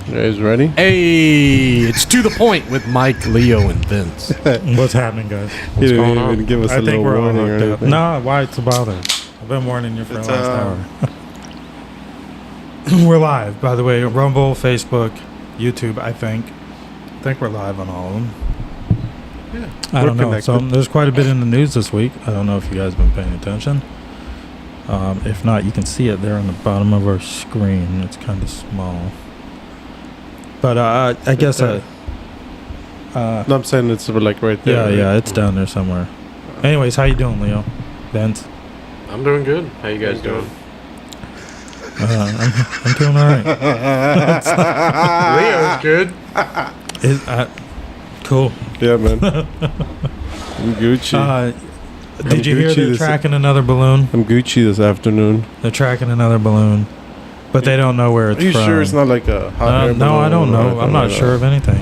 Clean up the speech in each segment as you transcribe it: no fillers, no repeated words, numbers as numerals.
You guys ready? Hey, it's To The Point with Mike, Leo, and Vince. What's happening, guys? You didn't even give us a I think little we're all warning or hooked up. anything. No, why it's about it? I've been warning you for the It's, last hour. We're live, by the way. Rumble, Facebook, YouTube, I think. I think we're live on all of them. Yeah, I don't know. connected. So there's quite a bit in the news this week. I don't know if you guys have been paying attention. If not, you can see it there on the bottom of our screen. It's kind of small. But I guess... No, I'm saying it's like right there. Yeah, it's down there somewhere. Anyways, how you doing, Leo? Vince? I'm doing good. How you guys doing? I'm doing all right. Leo's good. Cool. Yeah, man. I'm Gucci. Did you hear Gucci they're tracking another balloon? I'm Gucci this afternoon. They're tracking another balloon, but they don't know where it's Are you from. sure it's not like a hot air No, balloon I don't or know. anything I'm not like sure that? of anything.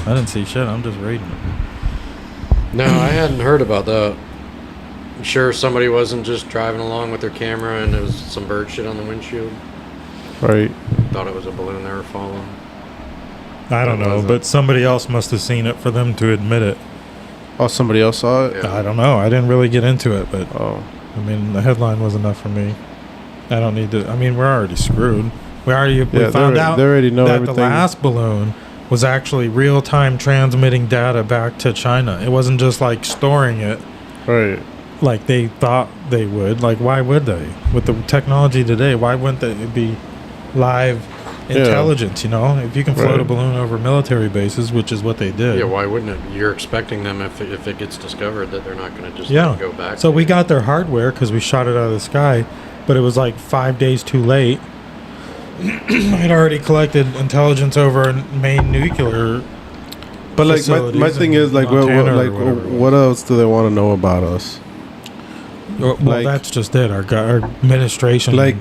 I didn't see shit. I'm just reading it. No, I hadn't heard about that. I'm sure somebody wasn't just driving along with their camera and there was some bird shit on the windshield. Right. Thought it was a balloon they were following. I don't know, but somebody else must have seen it for them to admit it. Oh, somebody else saw it? Yeah. I don't know. I didn't really get into it, but Oh. I mean, the headline was enough for me. I don't need to. I mean, we're already screwed. We found out they already know that everything. the last balloon was actually real-time transmitting data back to China. It wasn't just like storing it Right. like they thought they would. Like, why would they? With the technology today, why wouldn't it be live intelligence, you know? If you can float Right. a balloon over military bases, which is what they did. Yeah, why wouldn't it? You're expecting them if it gets discovered that they're not going to just Yeah. go back. So we got their hardware because we shot it out of the sky, but it was like 5 days too late. I'd already collected intelligence over main nuclear. But like my facilities thing in is like Montana or whatever it what else do they want to know about us? Well, like- that's just it. Our administration. Like-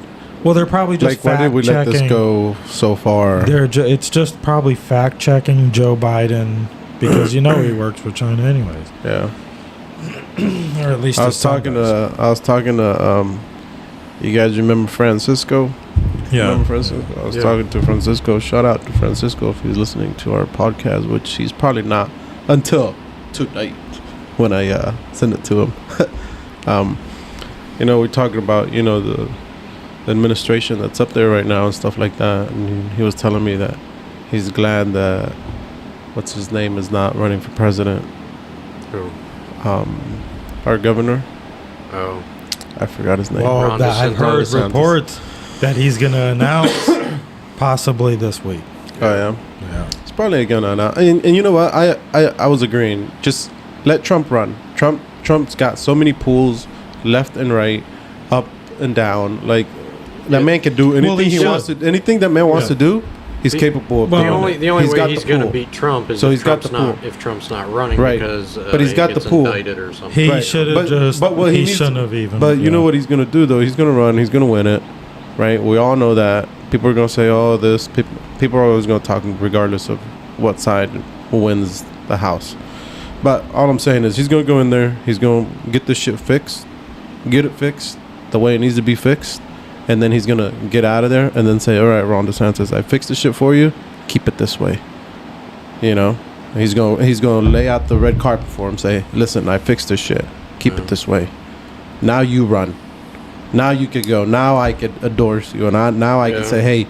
well, they're probably just Like why did we let this fact-checking. go so far? It's just probably fact checking Joe Biden because you know he works for China anyways, Yeah. or at least I his was son talking does. to you guys remember Francisco? Yeah. Remember Francisco? I was Yeah. talking to Francisco. Shout out to Francisco if he's listening to our podcast, which he's probably not until tonight when I send it to him. We're talking about, the administration that's up there right now and stuff like that. And he was telling me that he's glad that what's his name is not running for president. Who? Our governor. Oh. I forgot his name. Well, Ron I've DeSantis. heard DeSantis. reports that he's going to announce possibly this week. Oh yeah. Yeah. It's probably gonna now. And you know what? I was agreeing. Just let Trump run. Trump's got so many pools left and right, up and down. Like that man can do anything he he should. wants to. Anything that man wants Yeah. to do, he's capable of Well, doing. The only way got he's the going to pool. beat Trump is So if he's got Trump's the not pool. if Trump's not running Right. because But he's he got the gets pool. indicted or something. He Right. should have But- just. but what he he needs shouldn't to- have even. But you know what he's gonna do though? He's gonna run. He's gonna win it, right? We all know that. People are gonna say, "Oh, this." People are always gonna talk, regardless of what side wins the house. But all I'm saying is, he's gonna go in there. He's gonna get this shit fixed, get it fixed the way it needs to be fixed, and then he's gonna get out of there and then say, "All right, Ron DeSantis, I fixed the shit for you. Keep it this way." He's gonna lay out the red carpet for him. Say, "Listen, I fixed this shit. Keep it this way. Now you run. Now you could go. Now I could endorse you, and now I can say, hey,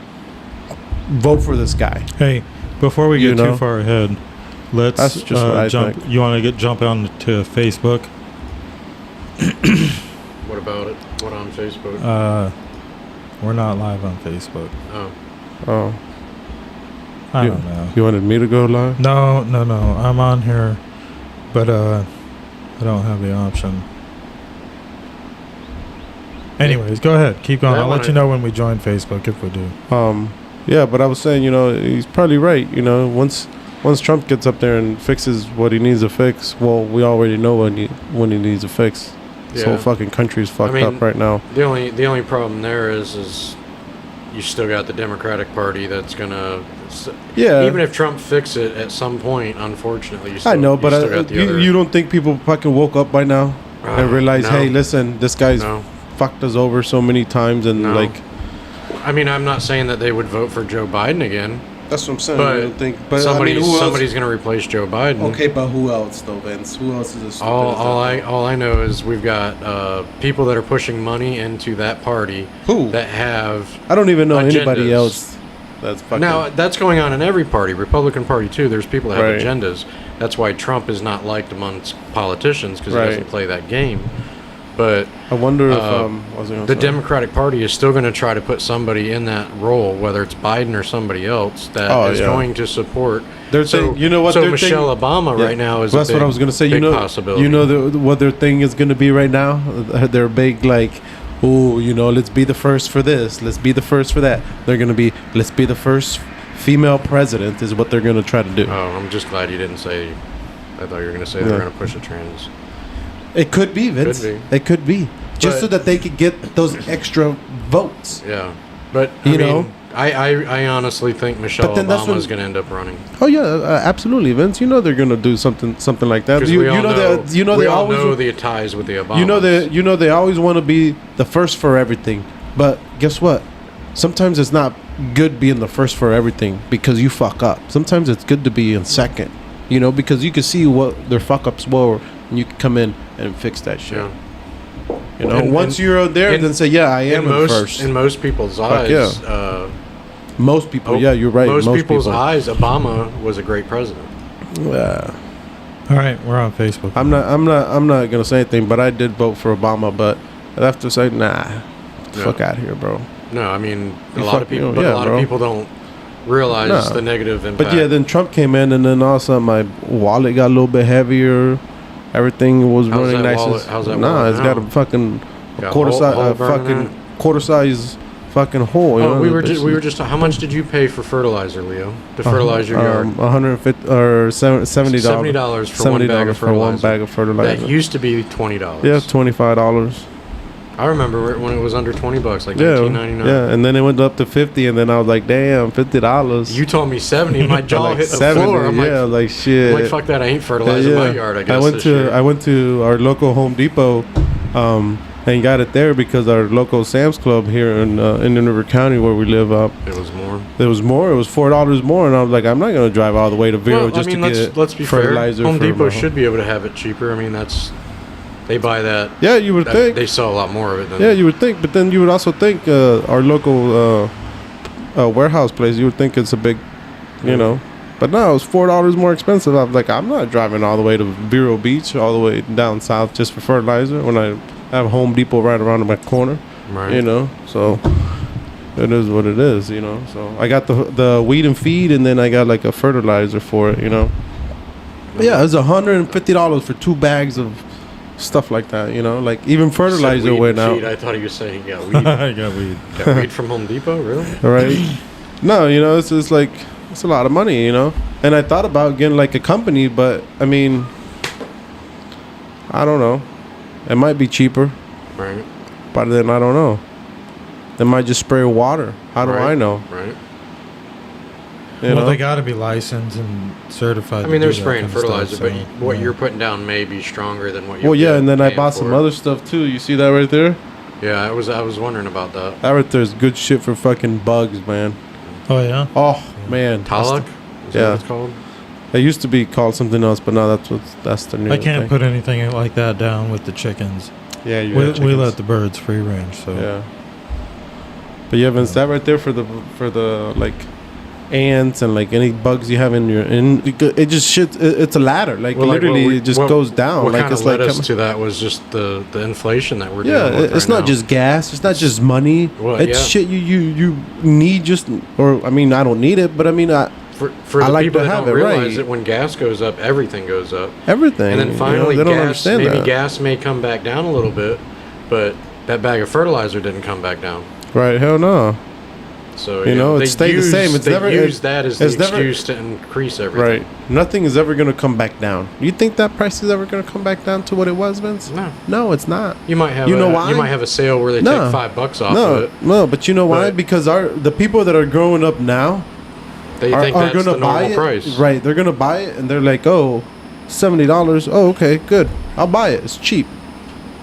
vote for this guy." Hey, before we You get know? too far ahead, let's That's just what I jump. think. You want to jump on to Facebook? What about it? What on Facebook? We're not live on Facebook. Oh. Oh, I don't know. you wanted me to go live? No. I'm on here, but I don't have the option. Anyways, go ahead. Keep going. Yeah, I'll let you know when we join Facebook if we do. Yeah, but I was saying, he's probably right. Once Trump gets up there and fixes what he needs to fix, well, we already know when he needs to fix. This Yeah. whole fucking country's fucked mean, up right now. The only problem there is you still got the Democratic Party that's gonna. Yeah. Even if Trump fix it at some point, unfortunately, you still, I know, you but still got the other. you don't think people fucking woke up by now and realize, no. hey, listen, this guy's No. fucked us over so many times, and No. like, I mean, I'm not saying that they would vote for Joe Biden again. That's what I'm saying. But I don't think. But somebody's I mean, who else? somebody's going to replace Joe Biden. Okay, but who else though, Vince? Who else is a stupid? All I know is we've got people that are pushing money into that party. Who? That have. I don't even know anybody agendas. else. That's fucking. Now that's going on in every party, Republican Party too. There's people that have Right. agendas. That's why Trump is not liked amongst politicians because Right. he doesn't play that game. But I wonder if the what was I gonna say? Democratic Party is still going to try to put somebody in that role, whether it's Biden or somebody else, that is yeah. going to support. Their thing, you know what? So their Michelle thing, Obama Yeah. right now is. Well, that's a big, what I was gonna say. Big You know, possibility. you know what their thing is gonna be right now. Their big like, oh, you know, let's be the first for this. Let's be the first for that. They're gonna be, let's be the first female president is what they're gonna try to do. Oh, I'm just glad you didn't say. I thought you were going to say they Yeah. were going to push a trans. It could be, Vince. Could It could be. Just But- so that they could get those extra votes. Yeah, but You I know? mean, I honestly think Michelle But then that's Obama when- is going to end up running. Oh yeah, absolutely, Vince. You know they're gonna do something like that. Because You, we all you know know, that. You know we they all always. know the ties with the Obamas. You know they always want to be the first for everything. But guess what? Sometimes it's not good being the first for everything because you fuck up. Sometimes it's good to be in second. You know, because you can see what their fuck ups were, and you can come in and fix that shit. Yeah. You know, And- once and- you're out there, in- then say, yeah, I am in most first. in most people's eyes. yeah. Most people, yeah, you're right. Most people's people. eyes, Obama was a great president. Yeah. All right, we're on Facebook. I'm not gonna say anything, but I did vote for Obama. But I have to say, nah, fuck out here, bro. No, I mean a You lot of fuck- people, you know, but yeah, a lot bro. of people don't realize No. the negative impact. But yeah, then Trump came in, and then all of a sudden my wallet got a little bit heavier. Everything was How's running that nice. wallet- how's that Nah, wallet it's now? got a fucking Got quarter hole- size, hole burn in fucking it? quarter size, fucking hole. you Oh, know, we the were just. How much did you pay for fertilizer, Leo? To fertilize your yard? 150 or $70. $70 for one bag of for one fertilizer. bag of fertilizer. That used to be $20. Yeah, $25. I remember when it was under $20, like Yeah, 1999. yeah, and then it went up to 50, and then I was like, damn, $50. You told me 70, my jaw Like hit the 70, floor. I'm yeah, like shit. like, fuck that, I ain't fertilizing my yard. I guess I went to our local Home Depot, and got it there because our local Sam's Club here in Indian River County where we live up. It was more. It was more. It was $4 more, and I was like, I'm not gonna drive all the way to Vero just to get let's be fair. fertilizer. Home for Depot my should be able to have it cheaper. I mean, they buy that. Yeah, you would think. They sell a lot more of it than. Yeah, you would think, but then you would also think our local warehouse place. You would think it's a big, you know, but no, it was $4 more expensive. I was like, I'm not driving all the way to Vero Beach, all the way down south just for fertilizer when I have Home Depot right around my corner. Right. You know, so it is what it is. You know, so I got the weed and feed, and then I got like a fertilizer for it. You know, but yeah, it was $150 for 2 bags of stuff like that. You know, like even fertilizer Weed went and out. feed, I thought he was saying he got weed. I got weed. Got weed from Home Depot, really? All right. No, you know, it's just like it's a lot of money, you know. And I thought about getting like a company, but I mean, I don't know. It might be cheaper, Right. but then I don't know. They might just spray water. How do Right. I know? Right. You Well, know? they got to be licensed and certified. I to mean, do they're that spraying kind of fertilizer, stuff, but so, what yeah. you're putting down may be stronger than what you. Well, yeah, and then I bought some other stuff too. You see that right there? Yeah, I was wondering about that. That right there is good shit for fucking bugs, man. Oh yeah. Oh man, That's Taluk? Is that yeah. what it's called? It used to be called something else, but now that's the new. I can't thing. put anything like that down with the chickens. Yeah, you We let the birds free range. So Yeah. But yeah, Vince, that right there for the like ants and like any bugs you have in your it just shit. It's a ladder. Like Well, like, literally, what we- it just what- goes down. What Like kind it's of led like us to that was just the inflation that we're yeah, dealing with it's right not now. just gas. It's not just money. Well, it's yeah. shit you need just or I mean I don't need it, but I mean for I the like people to that have don't it, realize right. that when gas goes up, everything goes up. everything. And then you know, finally, they don't gas understand maybe that. gas may come back down a little bit, but that bag of fertilizer didn't come back down. Right? Hell no. So You know, it they stayed the same. It's they never- use that as the it's never- excuse to increase everything. Right. Nothing is ever gonna come back down. You think that price is ever gonna come back down to what it was, Vince? No, No, it's not. you might have. You know why? You might have a sale where they No. take $5 off No, of it. no, but you know why? But- Because the people that are growing up now They are, think are that's gonna the buy normal it. price. Right, they're gonna buy it and they're like, oh, $70. Oh, okay, good. I'll buy it. It's cheap.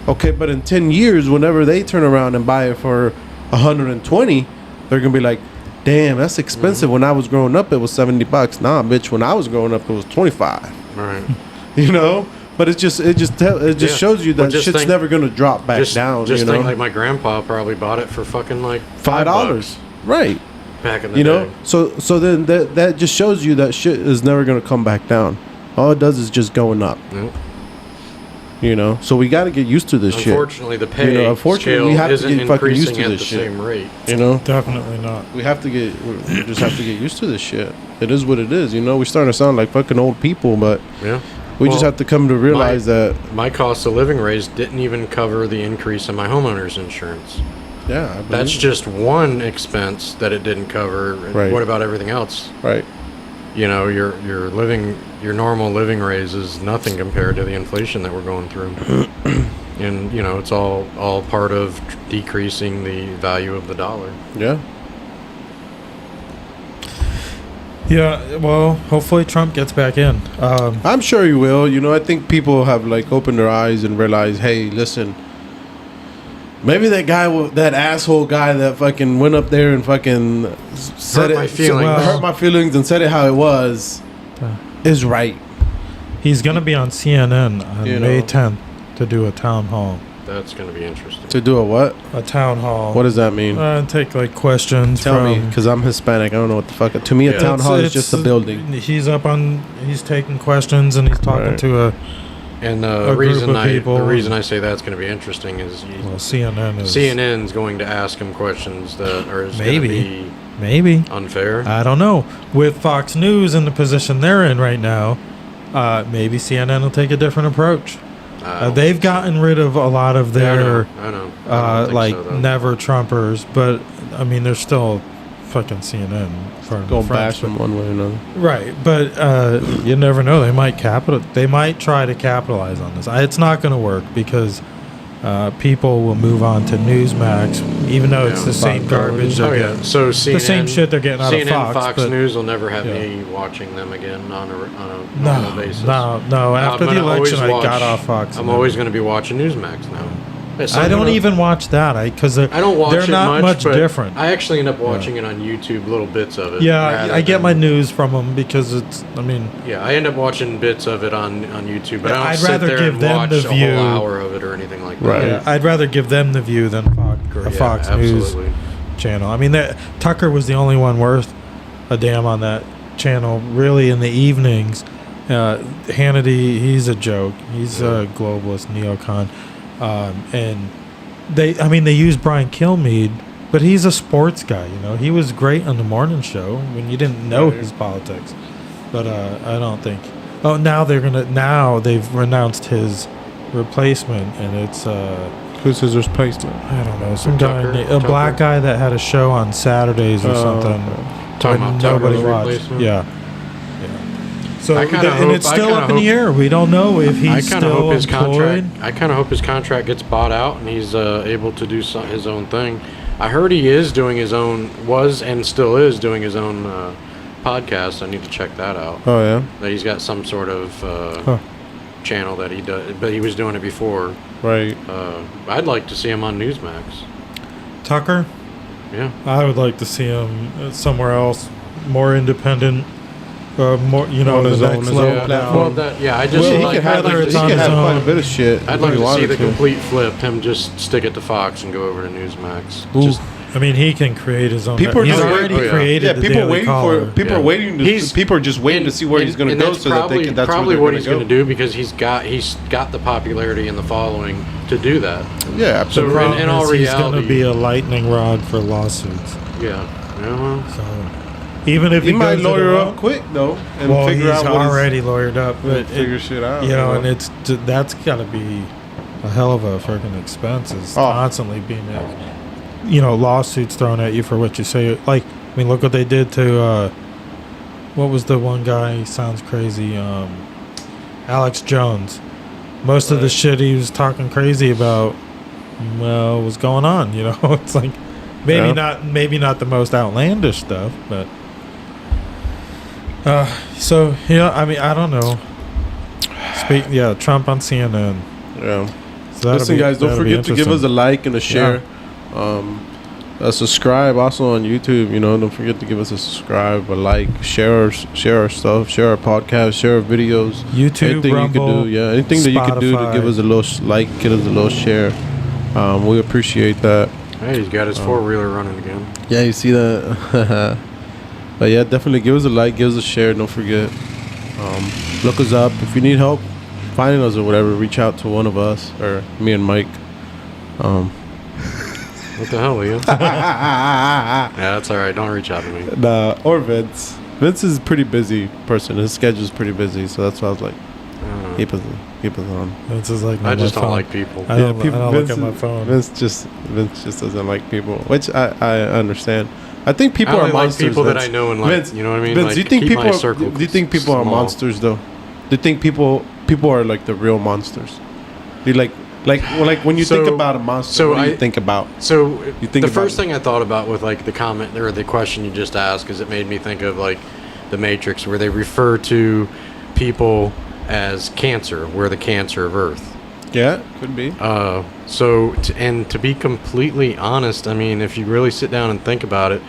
Okay, but in 10 years, whenever they turn around and buy it for 120, they're gonna be like, damn, that's expensive. When I was growing up, it was $70. Nah, bitch, when I was growing up, it was 25. Right. You know, but it just Yeah. shows you But that just shit's think- never gonna drop back Just down. Just you think know, like my grandpa probably bought it for fucking like $5, right? back in the You know, day. so then that just shows you that shit is never gonna come back down. All it does is just going up. Nope. You know, so we got to get used to this shit. Unfortunately, the pay unfortunately, scale we have to isn't get fucking used increasing to at this the shit. same rate. You know, Definitely not. we just have to get used to this shit. It is what it is. You know, we're starting to sound like fucking old people, but Yeah. we just Well, have to come to realize that. My cost of living raise didn't even cover the increase in my homeowner's insurance. Yeah, I believe That's it. just one expense that it didn't cover. Right. What about everything else? right. You know, your normal living raise is nothing compared to the inflation that we're going through. And you know, it's all part of decreasing the value of the dollar. Yeah. Yeah, well, hopefully Trump gets back in. I'm sure he will. You know, I think people have like opened their eyes and realized, hey, listen, maybe that guy, that asshole guy that fucking went up there and fucking said Hurt my feelings. hurt my feelings and said it how it was, is right. He's going to be on CNN on You May know. 10th to do a town hall. That's going to be interesting. To do a what? A town hall. What does that mean? Take like questions Tell from... me, because I'm Hispanic. I don't know what the fuck. To me, a Yeah. town hall is It's- just a building. He's taking questions and he's talking Right. to a... And A the group reason of I people. the reason I say that's going to be interesting is Well, CNN is... CNN's going to ask him questions that are going to Maybe. be Maybe. unfair. I don't know. With Fox News in the position they're in right now, maybe CNN will take a different approach. I don't They've think so. gotten rid of a lot of Yeah, their I know. I don't think like so, though. never Trumpers, but I mean they're still fucking CNN. pardon Go the French, bash them one way or another. but- Right, but you never know. They might try to capitalize on this. It's not going to work because people will move on to Newsmax, even though it's Yeah. the same garbage. Oh they're yeah. getting. So CNN, The same shit they're getting out of CNN, Fox, but- News will never have Yeah. me watching them again on a normal basis. No. After I'm the gonna election, I always got watch- off Fox. I'm always going to be watching Newsmax now. Yes, I I'm don't gonna- even watch that because I don't watch they're it not much but different. I actually end up watching it on YouTube, little bits of it. Yeah, rather I get than- my news from them because it's. I mean, Yeah, I end up watching bits of it on YouTube, but Yeah, I don't I'd sit rather there give and them watch the a view. whole hour of it or anything like that. Right. yeah, I'd rather give them the view than Yeah, Fox News absolutely. channel. I mean, Tucker was the only one worth a damn on that channel. Really, in the evenings, Hannity, he's a joke. He's a globalist neocon, and they use Brian Kilmeade, but he's a sports guy. You know, he was great on the morning show when you didn't know Right. his politics. But I don't think. Oh, now they've renounced his replacement, and it's Who's his replacement? I don't know, some guy, Tucker? a black guy that had a show on Saturdays or Oh, something. okay. Talking but about nobody Tucker's watched. replacement? Yeah. So I kinda and hope- it's I still kinda up in the hope- air. We don't know if he's I kind of still hope his employed. contract. I kind of hope his contract gets bought out and he's able to do his own thing. I heard he is doing his own, was and still is doing his own podcast. I need to check that out. Oh yeah. That he's got some sort of Huh. channel that he does, but he was doing it before. Right. I'd like to see him on Newsmax. Tucker, Yeah. I would like to see him somewhere else, more independent, more On the his next own- his level own down. platform. I just Well, he like, could have, whether he it's could on have his quite a own- bit of shit. I'd if like he to see wanted the complete flip. Him just stick it to Fox and go over to Newsmax. Ooh. Just I mean, he can create his own. People are he's just already waiting- created Yeah, the people Daily waiting Caller. for people Yeah. are waiting to. He's- People are just waiting to see where he's going to and go, that's so that they can. That's probably where what they're he's going going to do because he's got the popularity and the following to do that. Yeah, The absolutely. So, problem in all is he's going to reality- be a lightning rod for lawsuits. Yeah. Well, So even if he might goes it lawyer alone- up quick though, and well, figure he's out what already lawyered up, he's, but figure shit out. you know, and that's got to be a hell of a freaking expense. Is Oh. constantly being, lawsuits thrown at you for what you say. Like, I mean, look what they did to what was the one guy? He sounds crazy. Alex Jones. Most of the shit he was talking crazy about, well, was going on. You know, it's like maybe not the most outlandish stuff, but. So yeah, I mean, I don't know. Trump on CNN. Yeah. So that'll Listen, guys, don't that'll be forget to give us a interesting. like and a share. a subscribe also on YouTube. You know, don't forget to give us a subscribe, a like, share our stuff, share our podcast, share our videos. YouTube, anything Rumble, you could do, yeah, anything that you could do to Spotify. give us a little like, give us a little share. We appreciate that. Hey, he's got his four-wheeler running again. Yeah, you see that. But yeah, definitely give us a like, give us a share. Don't forget. Look us up if you need help finding us or whatever. Reach out to one of us or me and Mike. What the hell, Leo? Yeah, that's all right. Don't reach out to me. Nah, or Vince. Vince is a pretty busy person. His schedule's pretty busy, so that's why I was like, keep us on. It's just like I just my don't phone. like people. I don't, people- I don't look Vince at my is- phone. Vince just doesn't like people, which I understand. I think people I are only like monsters. people that Vince. I know and like. Vince, You know what I mean? Vince, Like, do you think keep people my are, circle do you think people are small. monsters though? Do you think people are like the real monsters? Do you like when you think So- about a monster, so what do you I- think about? So You think the about first it. thing I thought about with like the comment or the question you just asked is it made me think of like the Matrix, where they refer to people as cancer. We're the cancer of Earth. Yeah, could be. And to be completely honest, I mean, if you really sit down and think about it,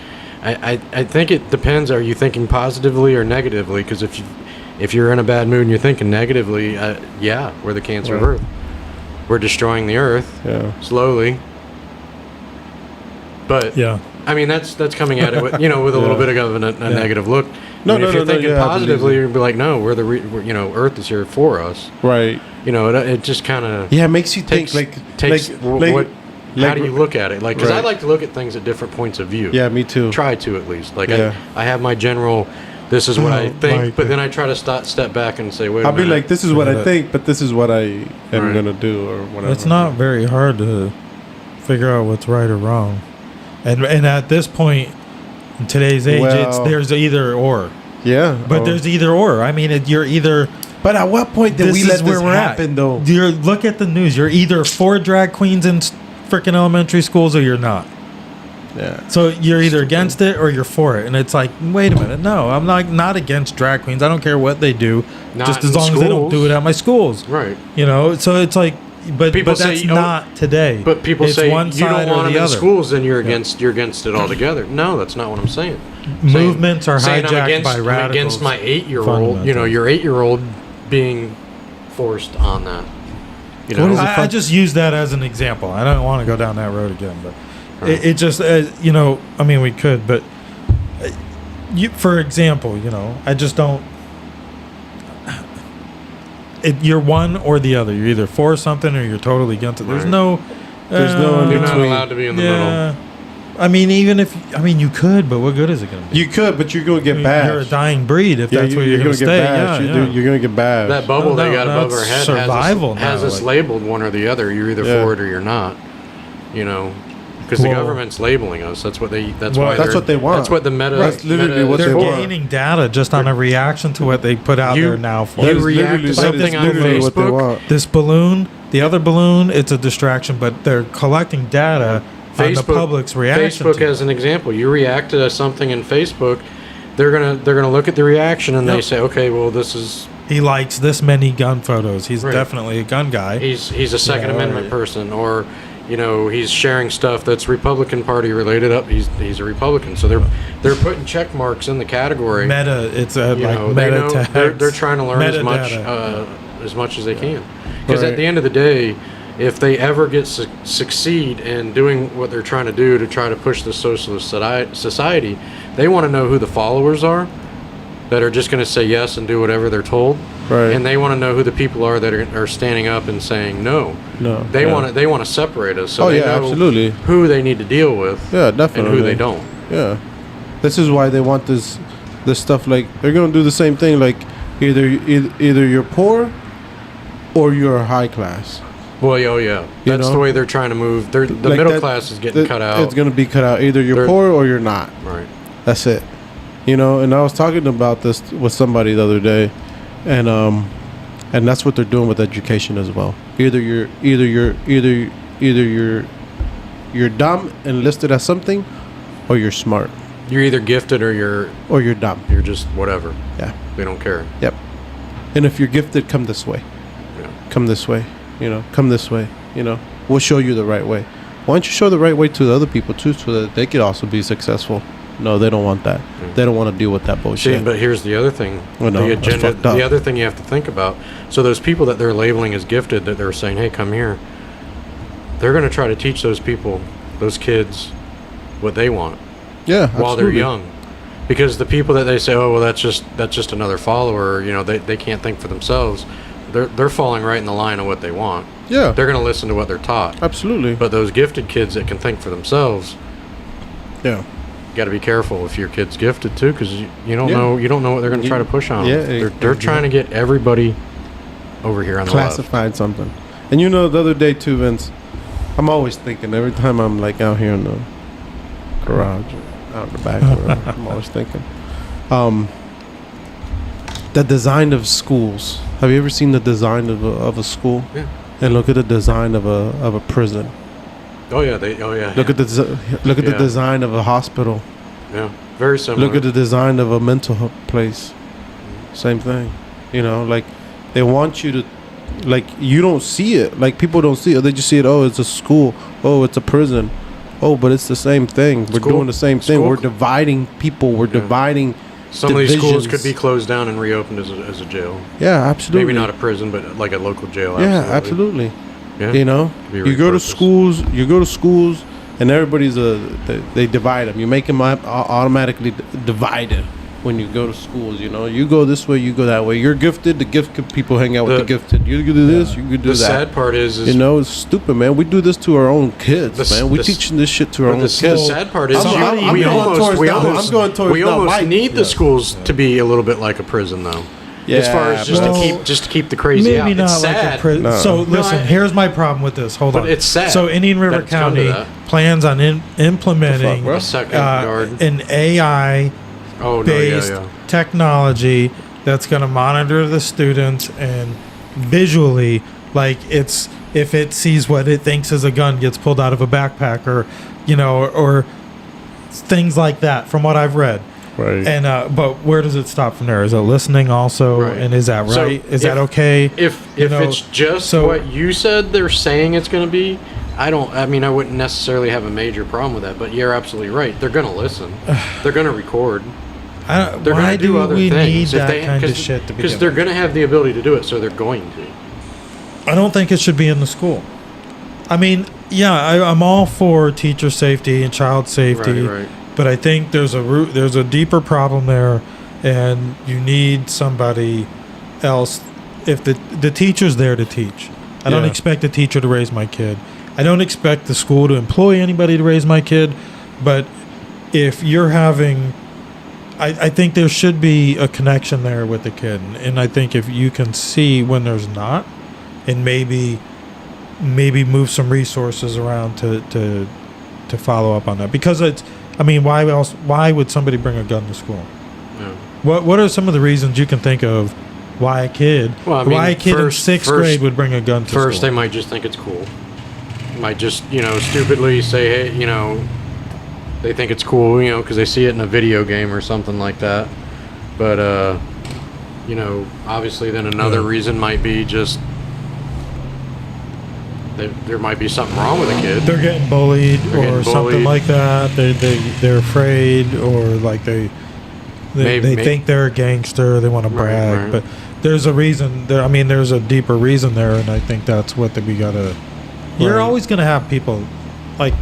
I think it depends. Are you thinking positively or negatively? Because if you're in a bad mood and you're thinking negatively, yeah, we're the cancer of Right. Earth. We're destroying the Earth Yeah. slowly. But Yeah. I mean, that's coming at it with, with a little Yeah. bit of a negative look. No, I mean, no, if you're no, no, thinking yeah, I believe positively, you. you'd be like, no, Earth is here for us. Right. It just kind of Yeah, it makes you takes think what. How do you look at it? Like, because I Right. like to look at things at different points of view. Yeah, me too. Try to at least. Like Yeah. I have my general. This is what I think, Mike. but then I try to step back and say, wait. I'll a be minute. like, this is what I Yeah. think, but this is what I am Right. gonna do or whatever. It's not very hard to figure out what's right or wrong. And at this point in today's age, Well- there's either or. Yeah, But there's either or. I mean, you're either. But at what point did This we is let where this we're happen, at. though? Look at the news. You're either for drag queens in freaking elementary schools or you're not. Yeah. So you're either against it or you're for it. And it's like, wait a minute. No, I'm not against drag queens. I don't care what they do. Not just in as long as they don't schools. do it at my schools. Right. So it's like, but People say, that's oh, not today. But people it's say one you side don't or want them the in other. schools, then you're against it altogether. No, that's not what I'm saying. Movements are saying hijacked by I'm radicals. against my 8-year-old. Fundamentals. Your 8-year-old being forced on that. You What know, is it? I just use that as an example. I don't want to go down that road again, but Right. it just, I mean, we could, but for example, I just don't. You're one or the other. You're either for something or you're totally against it. There's Right. no. There's no in you're not between. allowed to be in the middle. Yeah. I mean, you could, but what good is it going to be? You could, but you're gonna get You're a bashed. dying breed if that's where you're going to stay. bashed. Yeah. You're gonna get bashed. That bubble No, they got no, above it's our head survival has now, us like- labeled one or the other. You're either Yeah. for it or you're not. Because the Well- government's labeling us. That's what they. That's Well, why. that's they're- what they want. That's what the meta. That's literally what They're they want. gaining data just on a reaction to what they put out You- there now. For you That is react literally- to that is something on literally what they Facebook. want. this balloon, the other balloon, it's a distraction, but they're collecting data on the public's reaction. Facebook to as it. an example. You react to something in Facebook, they're gonna look at the reaction and they Yep. say, okay, well this is He likes this many gun photos. He's Right. definitely a gun guy. he's a Second Yeah, Amendment right. person, or he's sharing stuff that's Republican Party related. Up, he's a Republican, so they're putting check marks in the category. Meta, it's a You like know, they meta know tags. they're trying to learn Metadata. as much as they can. Because Right. at the end of the day, if they ever get succeed in doing what they're trying to do to try to push the socialist society, they want to know who the followers are that are just going to say yes and do whatever they're told. Right. And they want to know who the people are that are standing up and saying no. No. They yeah. want to separate us. So Oh, they yeah, know absolutely. who they need to deal with Yeah, and definitely. who they don't. Yeah. This is why they want this stuff. Like they're gonna do the same thing. Like either you're poor or you're high class. Well, oh yeah, You that's know? the way they're trying to move. The Like middle that- class is getting cut out. It's gonna be cut out. Either you're They're- poor or you're not. Right. That's it. And I was talking about this with somebody the other day, and that's what they're doing with education as well. Either you're dumb and listed as something, or you're smart, You're either gifted or you're dumb. you're just whatever. Yeah. They don't care. Yep. And if you're gifted, come this way. Yeah. Come this way. Come this way. We'll show you the right way. Why don't you show the right way to the other people too, so that they could also be successful? No, they don't want that. They don't want to deal with that bullshit. See, but here's the other thing. Well, no, the that's agenda. fucked up. The other thing you have to think about. So those people that they're labeling as gifted, that they're saying, "Hey, come here," they're going to try to teach those people, those kids, what they want Yeah, while they're absolutely. young. Because the people that they say, "Oh, well, that's just another follower," you know, they can't think for themselves. They're falling right in the line of what they want. Yeah, They're going to listen to what they're taught. absolutely. But those gifted kids that can think for themselves, Yeah, you got to be careful if your kid's gifted too, because you don't Yeah. know what they're going to try to push on. Yeah, them. They're trying to get everybody over here on the left. classified something. And you know, the other day too, Vince, I'm always thinking every time I'm like out here in the garage, or out in the back, or whatever, I'm always thinking. The design of schools. Have you ever seen the design of a school? Yeah. And look at the design of a prison. Oh yeah, Look at the the Yeah. design of a hospital. yeah, very similar. Look at the design of a mental place. Same thing. You know, like they want you to, like you don't see it. Like people don't see it. They just see it. Oh, it's a school. Oh, it's a prison. Oh, but it's the same thing. We're School- doing the same thing. school- We're dividing people. We're Yeah. dividing. Some of these schools divisions. could be closed down and reopened as a jail. Yeah, absolutely. Maybe not a prison, but like a local jail. Yeah, absolutely. Yeah. You know, Be you go to repurposed. schools. You go to schools, and everybody's they divide them. You make them automatically divided when you go to schools. You know, you go this way, you go that way. You're gifted. The gifted people hang out with the The- gifted. You can do this. You can do The that. sad part is You know, it's stupid, man. We do this to our own kids, The s- man. We the s- teaching this shit to our but own the kids. sad part is I'm we going almost towards we that- almost I'm going towards we that almost white. need the schools to be a little bit like a prison, though. As far as just well, to keep the crazy out. Maybe not It's like sad. a prison. No. So No, listen, here's my problem with this. Hold But on. it's sad So Indian River that it's come to County that. plans on implementing bro? A second guard. an AI Oh no, based yeah. technology that's going to monitor the students and visually, like it's if it sees what it thinks is a gun gets pulled out of a backpack, or you know, or things like that. From what I've read. Right. And but where does it stop from there? Is it listening also? Right. And is that So right? Is that if- okay? If You know, it's just so- what you said they're saying it's going to be, I mean I wouldn't necessarily have a major problem with that, but you're absolutely right. They're going to listen. They're going to record. They're why going to do other we things need that kind of shit to because begin they're with? going to have the ability to do it, so they're going to. I don't think it should be in the school. I mean, yeah, I'm all for teacher safety and child safety, Right. but I think there's a deeper problem there, and you need somebody else. If the teacher's there to teach, I don't Yeah. expect the teacher to raise my kid. I don't expect the school to employ anybody to raise my kid, but if you're having I think there should be a connection there with the kid, and I think if you can see when there's not, and maybe move some resources around to follow up on that, because it's, I mean, why would somebody bring a gun to school? Yeah. What are some of the reasons you can think of why a kid Well, I mean, why a kid in first- sixth grade would bring a gun to First, they school? might just think it's cool. Might just, stupidly say, hey, they think it's cool, because they see it in a video game or something like that. But, obviously then another Yeah. reason might be just there might be something wrong with a kid. They're getting bullied They're or getting something bullied. like that. They're afraid, or like they Maybe- think they're a gangster. They want to Right, brag, right. but there's a reason. I mean, there's a deeper reason there, and I think that's what we gotta. You're Right. always gonna have people like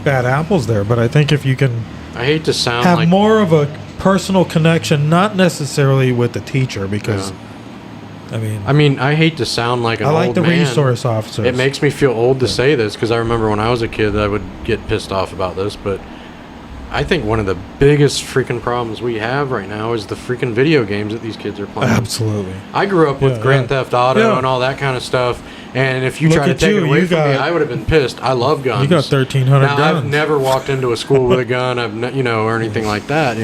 bad apples there, but I think if you can I hate to sound have like more of a personal connection, not necessarily with the teacher, because I mean, I hate to sound like an I like old the man. resource officers. It makes me feel old to say this because I remember when I was a kid I would get pissed off about this, but I think one of the biggest freaking problems we have right now is the freaking video games that these kids are playing. absolutely. I grew up with Yeah, Grand yeah. Theft Auto Yeah. and all that kind of stuff, and if you Look try to at take you, it away you from me, got- I would have been pissed. I love guns. You got 1,300 now, guns. I've never walked into a school with a gun. I've or anything like that.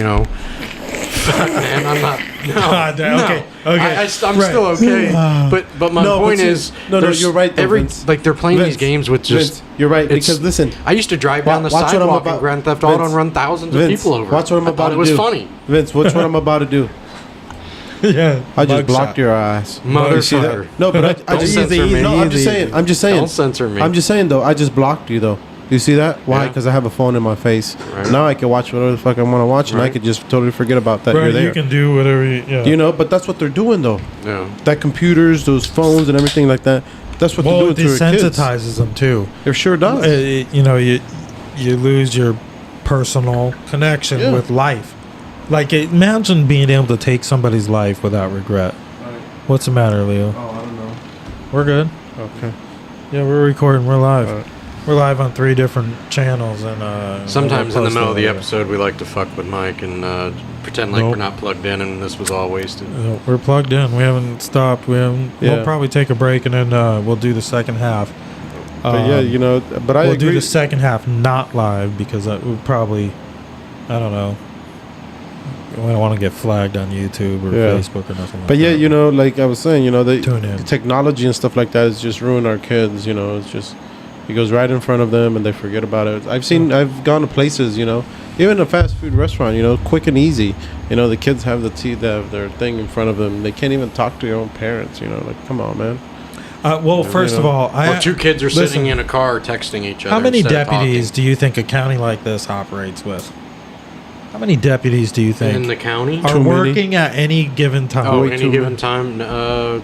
Fuck, man, I'm not. No, God, no. okay, okay, I'm right. still okay. but my No, but point see- is, no, there's you're right, though, Vince. like they're playing these Vince, games with just. Vince, you're right, it's- because listen, I used to drive down the watch what I'm sidewalk in about- Grand Theft Auto Vince, and run thousands of Vince, people over. watch what I'm I about thought to it was do. funny. Vince, watch what I'm about to do. Yeah, I just mugshot. blocked your ass. Motherfucker. You see that? No, but I Don't just censor me. No, I'm just saying. I'm just saying. Don't censor me. I'm just saying though. I just blocked you though. You see that? Why? Yeah. Because I have a phone in my face. Right. Now I can watch whatever the fuck I want to watch, and I Right. could just totally forget about that. Right, You're there. you can do whatever yeah. You know, but that's what they're doing though. Yeah. That computers, those phones, and everything like that. That's what well, they're it doing to our kids. desensitizes them too. It sure does. You know, you lose your personal connection Yeah. with life. Like, imagine being able to take somebody's life without regret. What's the matter, Leo? Oh, I don't know. We're good. Okay. Yeah, we're recording. We're live. Alright. We're live on 3 different channels, and Sometimes in the we'll middle of the post episode, we like to fuck with Mike and pretend like Nope. we're not plugged in and this was all wasted. We're plugged in. We haven't stopped. Yeah. We'll probably take a break, and then we'll do the second half. But yeah, you know, but I we'll agree. do the second half not live because we'll probably, I don't know. We don't want to get flagged on YouTube or Yeah. Facebook or nothing like But yeah, that. you know, like I was saying, you know, Tune in. the technology and stuff like that has just ruined our kids. You know, it's just it goes right in front of them and they forget about it. I've gone to places, you know, even a fast food restaurant, you know, quick and easy. You know, the kids have their thing in front of them. They can't even talk to their own parents. You know, like come on, man. Well, first know. of all, Well, two kids are listen, sitting in a car texting each other. how many instead of deputies talking. do you think a county like this operates with? How many deputies do you think in the county? are Too many. working at any given time? Oh, way any too given time? No,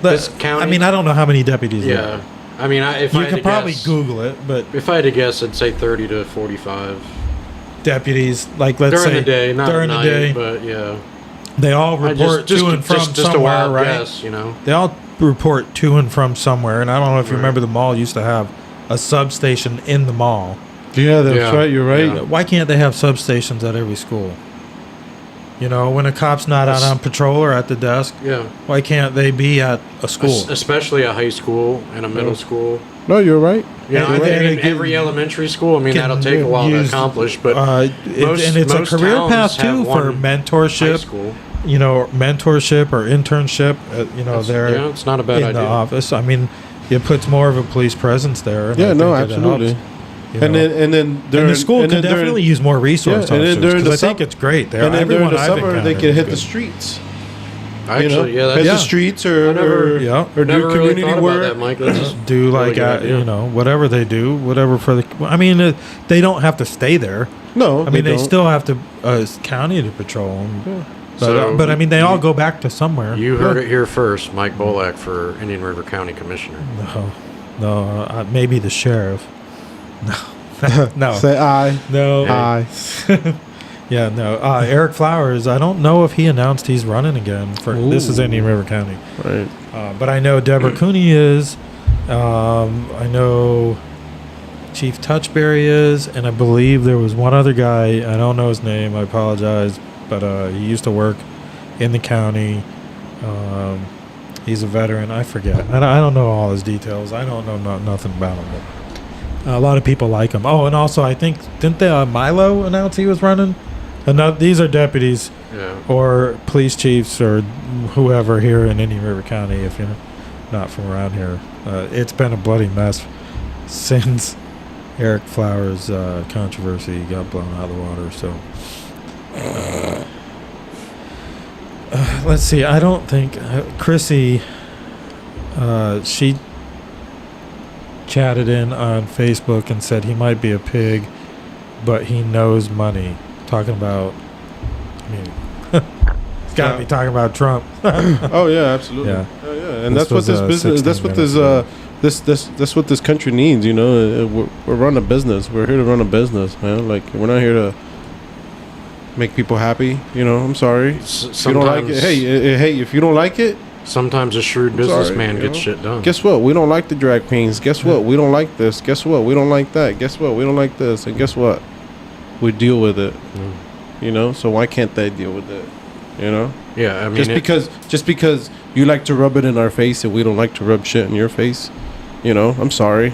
This county? I mean, I don't know how many deputies. there Yeah. I mean, if I are. You had could to probably guess, Google it, but If I had to guess, I'd say 30 to 45 deputies, like let's during say the day, not during at the night, day, but yeah. they all I report to and from just a somewhere, wild right? guess, you know. They all report to and from somewhere, and I don't know if you Right. remember the mall used to have a substation in the mall. yeah, that's Yeah. right. You're right. Yeah. Why can't they have substations at every school? You know, when a cop's not out on patrol or at the desk, Yeah. why can't they be at a school? Especially a high school and a middle school. No, you're right. Yeah, I I think mean, it every elementary school. I mean, can that'll take a while use, to accomplish, but and it's a most career towns path have too for one high mentorship. school. You know, mentorship or internship. You know, there Yeah, it's not a bad in idea. the office. I mean, it puts more of a police presence there. And Yeah, I no, think it absolutely. helps, you And know. then And during the school and can then during- definitely use more resource Yeah, and then officers during the because I think sum- it's great there. And then during Everyone the I've summer, they encountered can is hit the good. streets. Actually, you know? yeah, hit that's the streets or I never- Yeah. or do never really community thought about work. that, Mike. That's just Do like good idea. you know, whatever they do, whatever for the. I mean, they don't have to stay there. No, I mean, they don't. still have to county to patrol them. So, But I mean, they all go back to somewhere. You heard it here first, Mike Bolak for Indian River County Commissioner. No, maybe the sheriff. No, no, Say aye. no. Aye. Yeah, no. Eric Flowers. I don't know if he announced he's running again for. This is Ooh. Indian River County. Right. But I know Deborah Cooney is. I know Chief Touchberry is, and I believe there was one other guy. I don't know his name. I apologize, but he used to work in the county. He's a veteran. I forget. I don't know all his details. I don't know nothing about him. But a lot of people like him. Oh, and also I think didn't Milo announce he was running? And these are deputies Yeah. or police chiefs or whoever here in Indian River County, if you're not from around here. It's been a bloody mess since Eric Flowers' controversy got blown out of the water. So let's see. I don't think Chrissy, she chatted in on Facebook and said he might be a pig, but he knows money. Talking about, I mean, it's got to be talking about Trump. Oh yeah, absolutely. Yeah. Oh, yeah. And This that's what was, this business. 16 That's what minutes this what this country needs. You know, we're running a business. We're here to run a business, man. Like we're not here to make people happy. You know, I'm sorry. If you don't like it, hey, if you don't like it, Sometimes a shrewd I'm sorry, businessman you gets know? shit done. guess what? We don't like the drag queens. Guess what? We don't like this. Guess what? We don't like that. Guess what? We don't like this. And guess what? We deal with it. Mm. You know. So why can't they deal with it? You know. Yeah, I mean, Just because you like to rub it in our face and we don't like to rub shit in your face, you know, I'm sorry.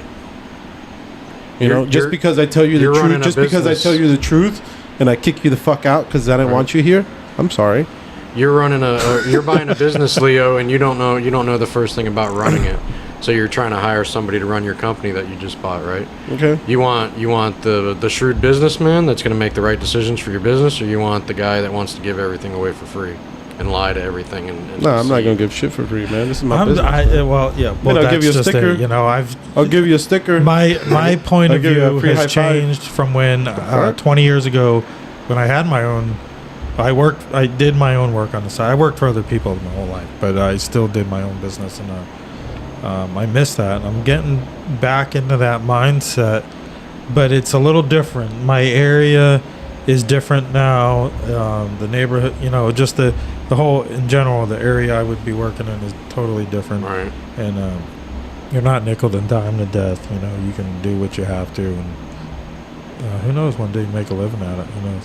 You know, just because I tell you the you're running truth, a just because I business. tell you the truth and I kick you the fuck out because I didn't Right. want you here, I'm sorry. you're running you're buying a business, Leo, and you don't know the first thing about running it. So you're trying to hire somebody to run your company that you just bought, right? Okay. You want the shrewd businessman that's going to make the right decisions for your business, or you want the guy that wants to give everything away for free? and lie to everything. And No, I'm not deceive. gonna give shit for free, man. This is my I'm, business. well, yeah. Well, I'll that's give you a just sticker. it. You know, I'll give you a sticker. my point I'll of give you a view free high has five. changed from when Alright. 20 years ago, when I had my own. I did my own work on the side. I worked for other people my whole life, but I still did my own business, and I miss that. I'm getting back into that mindset, but it's a little different. My area is different now. The neighborhood, you know, just the whole in general, the area I would be working in is totally different. Right. And you're not nickel and dime to death. You know, you can do what you have to, and who knows, one day you make a living at it. Who knows?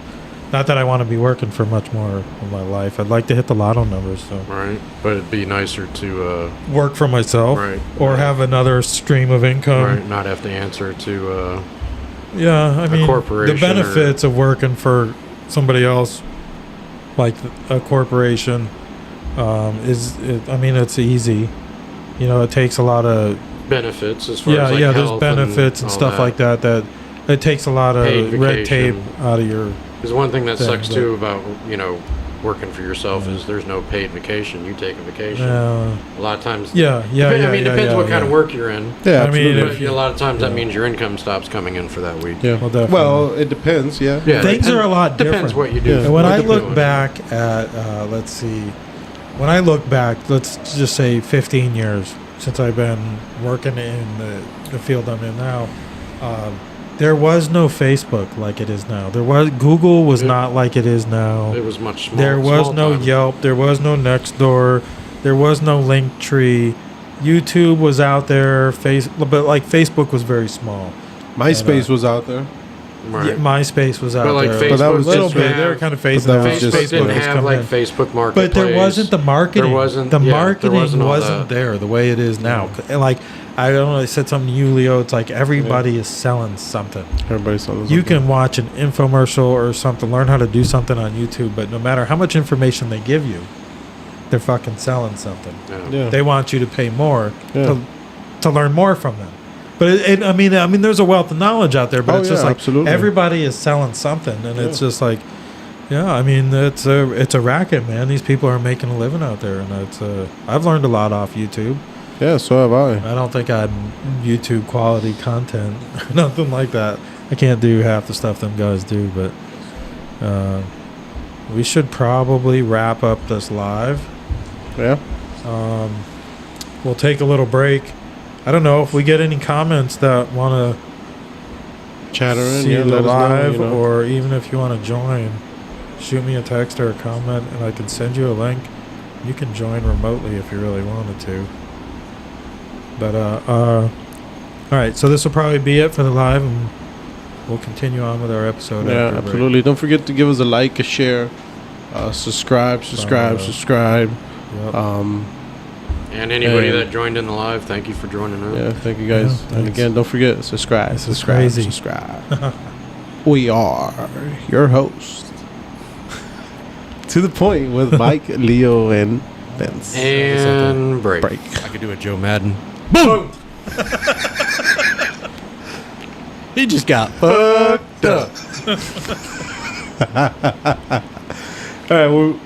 Not that I want to be working for much more of my life. I'd like to hit the lotto numbers. So Right. But it'd be nicer to work for myself, right. or right. have another stream of income. Right. Not have to answer to Yeah, I mean, corporation the benefits of working for somebody else, like a corporation, I mean, it's easy. You know, it takes a lot of benefits as far as like there's health benefits and all stuff like that. That it takes a lot of Paid red tape vacation. out of your. There's one thing that thing, sucks but- too about working for yourself is there's no paid vacation. You take a vacation. A lot of times. Yeah, yeah, Depend- yeah. I mean, yeah, depends yeah, what kind of yeah. work you're in. Yeah, I mean, absolutely. But a lot of times that yeah. means your income stops coming in for that week. Yeah. Well, definitely. Well, it depends. Yeah. Yeah, Things depend- are a lot Depends different. what you do. Yeah. And when What I depends look what you back at, let's see, when I look back, let's just say 15 years since I've been working in the field I'm in now, there was no Facebook like it is now. Google was Yeah. not like it is now. It was much smaller. There was no time. Yelp. There was no Nextdoor. There was no Linktree. YouTube was out there. But like Facebook was very small. MySpace was out there. Right. Yeah, MySpace was out But like there. Facebook But that was a little just bit. have- They were kind of phasing that out. was just- Facebook didn't was have coming like in. Facebook But Marketplace. there wasn't the marketing. There wasn't- the yeah, there marketing wasn't wasn't, all that. there the way it is now. And like I don't know, I said something to you, Leo. It's like everybody is selling something. Everybody's selling You something. can watch an infomercial or something, learn how to do something on YouTube, but no matter how much information they give you, they're fucking selling something. Yeah. Yeah. They want you to pay more Yeah. to learn more from them. But I mean, there's a wealth of knowledge out there, but Oh, it's just yeah, like absolutely. everybody is selling something, and it's Yeah. just like, yeah, I mean, it's a racket, man. These people are making a living out there, and I've learned a lot off YouTube. Yeah, so have I. I don't think I'm YouTube quality content, nothing like that. I can't do half the stuff them guys do, but we should probably wrap up this live. Yeah. We'll take a little break. I don't know if we get any comments that want to Chatter in. see Yeah, the let us know, live, you know. or even if you want to join, shoot me a text or a comment, and I can send you a link. You can join remotely if you really wanted to. But all right, so this will probably be it for the live, and we'll continue on with our episode. Yeah, after the break. absolutely. Don't forget to give us a like, a share, subscribe. Yep. And anybody And- that joined in the live, thank you for joining us. Yeah, thank you guys. Yeah, And thanks. again, don't forget, subscribe. This is subscribe, crazy. subscribe. We are your host. To the point with Mike, Leo, and Vince. And break. Break. I could do a Joe Madden. Boom! He just got fucked up. All right, well,